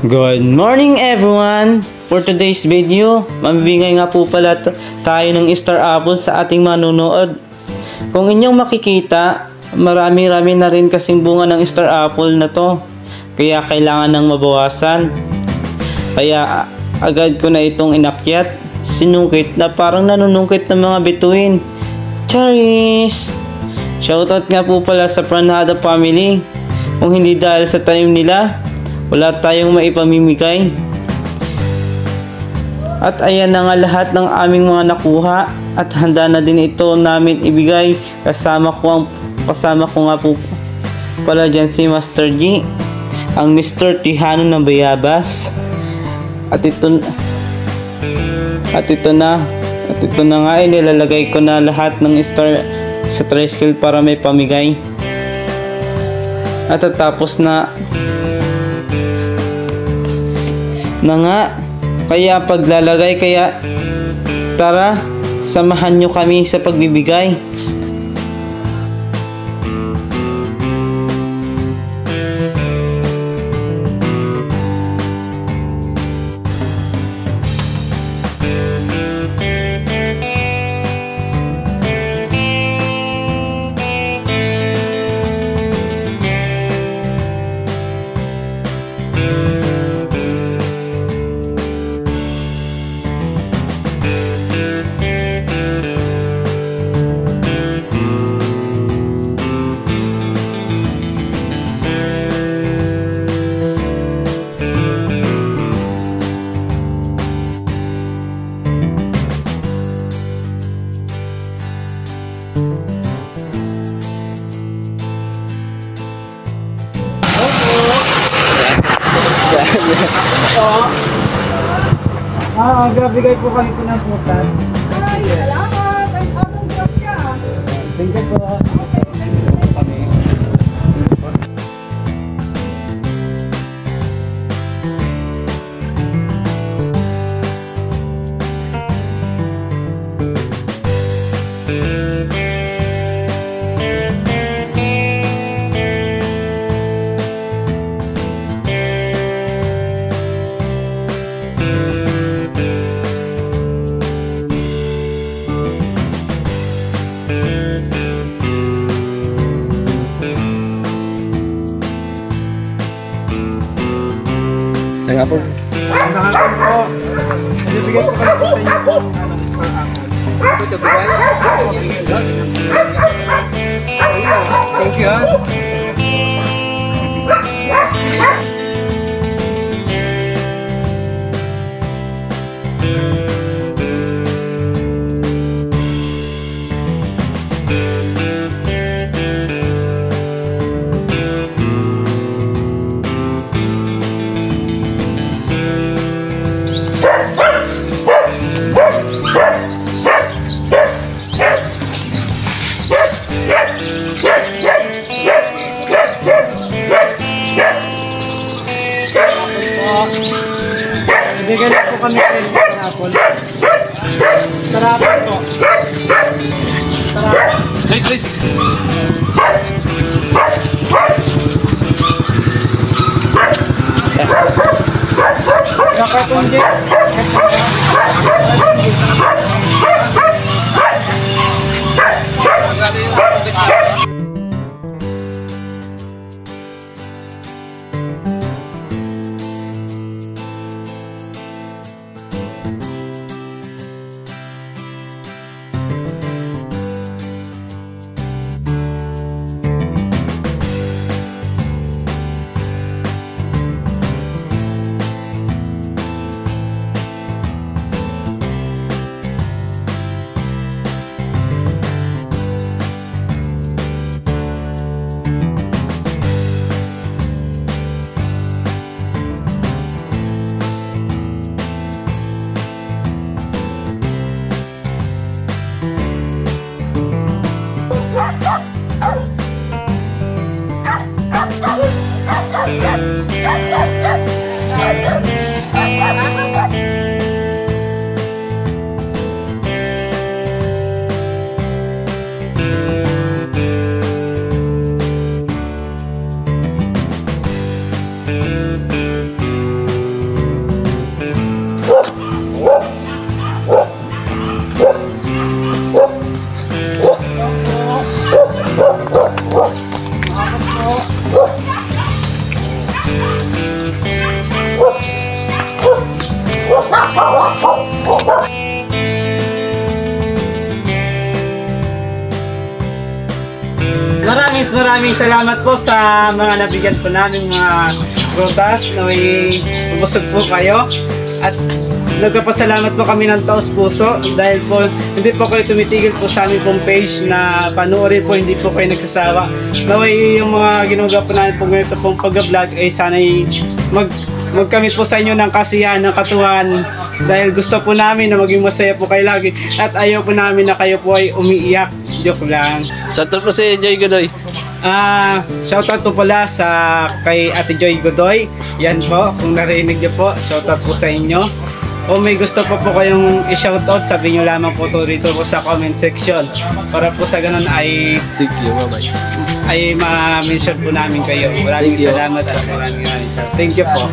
Good morning everyone! For today's video, mamibigay nga po pala tayo ng Star Apple sa ating manunood. Kung inyong makikita, marami-rami na rin kasing bunga ng Star Apple na to. Kaya kailangan ng mabawasan. Kaya agad ko na itong inakyat, sinungkit na parang nanunungkit ng mga bituin. Charis! Shoutout nga po pala sa Pranada family. Kung hindi dahil sa tanim nila, wala tayong maipamimigay. At ayan na nga lahat ng aming mga nakuha at handa na din ito namin ibigay. Kasama ko nga po pala dyan si Master G, ang Mr. Tihano ng Bayabas. At ito na nga ay nilalagay ko na lahat ng star sa tricycle para may pamigay. At tatapos na nga kaya paglalagay, kaya tara samahan nyo kami sa pagbibigay. Gabigay po kami po ng putas. Ay, salamat! Ay, abong buwan ka! Thank you po. Nga po. Nakakapon po. Ibigay ko kayo po sa inyo po ng Star Apple. Ito bigay. Thank you. Ibigay na po kami sa inyo Star Apple. Star Apple po. Star Apple. Wait, please. Nakapon din. Maraming salamat po sa mga nabigyan po namin mga prutas na may bubusog po kayo. At nagpapasalamat po kami ng taos puso dahil po hindi po kayo tumitigil po sa aming pong page na panoorin po, hindi po kayo nagsasawa. Naway yung mga ginagawa po namin po ganito pong pag-vlog ay sana'y magkamit po sa inyo ng kasiyahan, ng katuwan dahil gusto po namin na maging masaya po kayo lagi at ayaw po namin na kayo po ay umiiyak. Joke lang. Shoutout po si Joy Godoy. Shoutout po pala kay Ate Joy Godoy. Yan po, kung narinig niyo po, shoutout po sa inyo. O may gusto po kayong i-shoutout, sabihin niyo lamang po to rito po sa comment section. Para po sa ganun ay Thank you, bye-bye. ay ma-mention po namin kayo. Maraming salamat at maraming salamat. Thank you po.